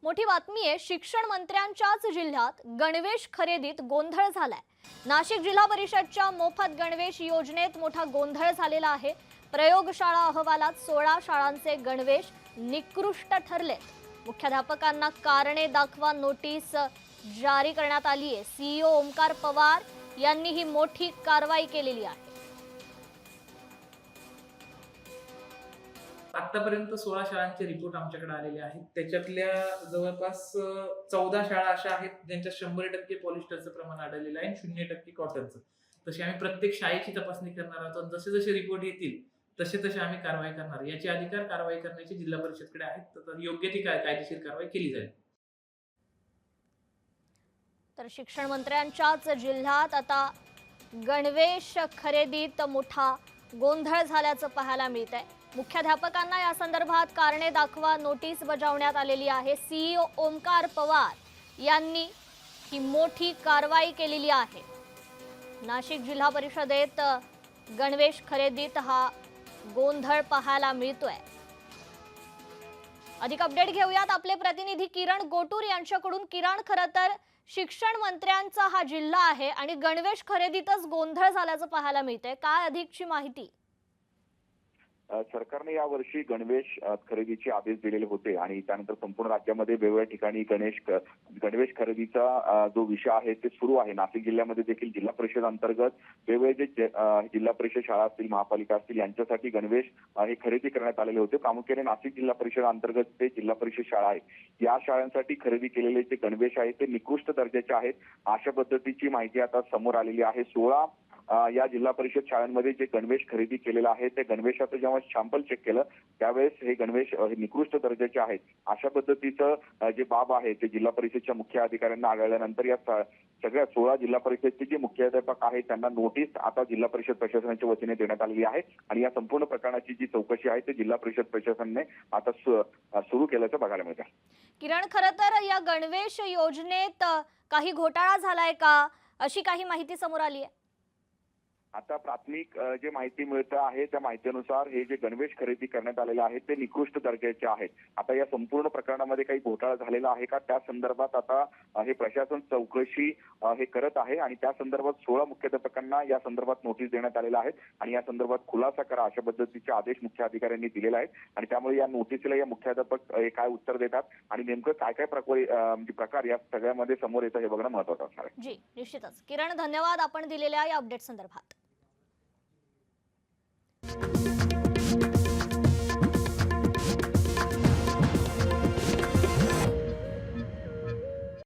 मोठी बातमी आहे। शिक्षण मंत्र्यांच्याच जिल्ह्यात गणवेश खरेदीत गोंधळ झालाय। नाशिक जिल्हा परिषदच्या मोफत गणवेश योजनेत मोठा गोंधळ झालेला आहे। प्रयोगशाळा अहवालात 16 शाळांचे गणवेश निकृष्ट ठरले। मुख्याध्यापकांना कारणे दाखवा नोटीस जारी करण्यात आली आहे। सीईओ ओमकार पवार यांनी ही मोठी कारवाई केलेली आहे। आतापर्यंत 16 शाळांचे रिपोर्ट आमच्याकडे आलेले आहेत। त्याच्यातल्या जवळपास 14 शाळा अशा आहेत ज्यांच्यात 100% पॉलिस्टरचं प्रमाण आढळलेलं आहे आणि 0% कॉटनचं। तशी आम्ही प्रत्येक शाळेची तपासणी करणार आहोत। जसे जसे रिपोर्ट येतील तसे आम्ही कारवाई करणार। याचे अधिकार कारवाई करण्याचे जिल्हा परिषदकडे आहेत, तर योग्य ती कायदेशीर कारवाई केली जाईल। तर शिक्षण मंत्र्यांच्याच जिल्ह्यात आता गणवेश खरेदीत मोठा गोंधळ झाल्याचं पाहायला मिळतंय। मुख्याध्यापकांना या संदर्भात कारणे दाखवा नोटीस बजावण्यात आलेली आहे। सीईओ ओमकार पवार यांनी ही मोठी कारवाई केलेली आहे। नाशिक जिल्हा परिषदेत गणवेश खरेदीत हा गोंधळ पाहायला मिळतोय। अधिक अपडेट घेऊयात आपले प्रतिनिधी किरण गोटूर यांच्याकडून। किरण, खरं तर शिक्षण मंत्र्यांचा हा जिल्हा आहे आणि गणवेश खरेदीतच गोंधळ झाल्याचं पाहायला मिळतंय, काय अधिकची माहिती? सरकारने यावर्षी गणवेश खरेदीचे आदेश दिलेले होते आणि त्यानंतर संपूर्ण राज्यामध्ये वेगवेगळ्या ठिकाणी गणवेश खरेदीचा जो विषय आहे ते सुरू आहे। नाशिक जिल्ह्यामध्ये देखील जिल्हा परिषद अंतर्गत वेगवेगळे जे जिल्हा परिषद शाळा असतील, महापालिका असतील यांच्यासाठी गणवेश हे खरेदी करण्यात आलेले होते। प्रामुख्याने नाशिक जिल्हा परिषद अंतर्गत ते जिल्हा परिषद शाळा आहे या शाळांसाठी खरेदी केलेले जे गणवेश आहेत ते निकृष्ट दर्जाचे आहेत, अशा पद्धतीची माहिती आता समोर आलेली आहे। 16 या जिल्हा परिषद शाळांमध्ये जे गणवेश खरेदी केलेलं आहे ते गणवेशाचं जेव्हा सॅम्पल चेक केलं त्यावेळेस हे गणवेश निकृष्ट दर्जाचे आहेत अशा पद्धतीचं जे बाब आहे ते जिल्हा परिषदच्या मुख्य अधिकाऱ्यांना आढळल्यानंतर या सगळ्या 16 जिल्हा परिषदचे जे मुख्याध्यापक आहेत त्यांना नोटीस आता जिल्हा परिषद प्रशासनाच्या वतीने देण्यात आलेली आहे आणि या संपूर्ण प्रकरणाची जी चौकशी आहे ते जिल्हा परिषद प्रशासनाने आता सुरू केल्याचं बघायला मिळतं। किरण, खरं तर या गणवेश योजनेत काही घोटाळा झालाय का, अशी काही माहिती समोर आली आहे? आता प्राथमिक जे माहिती मिळतं आहे त्या माहितीनुसार हे जे गणवेश खरेदी करण्यात आलेले आहेत ते निकृष्ट दर्जाचे आहेत। आता या संपूर्ण प्रकरणामध्ये काही घोटाळा झालेला आहे का त्या संदर्भात आता हे प्रशासन चौकशी हे करत आहे आणि त्या संदर्भात 16 मुख्याध्यापकांना या संदर्भात नोटीस देण्यात आलेल्या आहेत आणि या संदर्भात खुलासा करा अशा पद्धतीचे आदेश मुख्य अधिकाऱ्यांनी दिलेले आहेत आणि त्यामुळे या नोटीसला या मुख्याध्यापक काय उत्तर देतात आणि नेमकं काय काय प्रकार या सगळ्यामध्ये समोर येतं हे बघणं महत्त्वाचं असणार आहे। जी, निश्चितच किरण, धन्यवाद आपण दिलेल्या या अपडेट संदर्भात।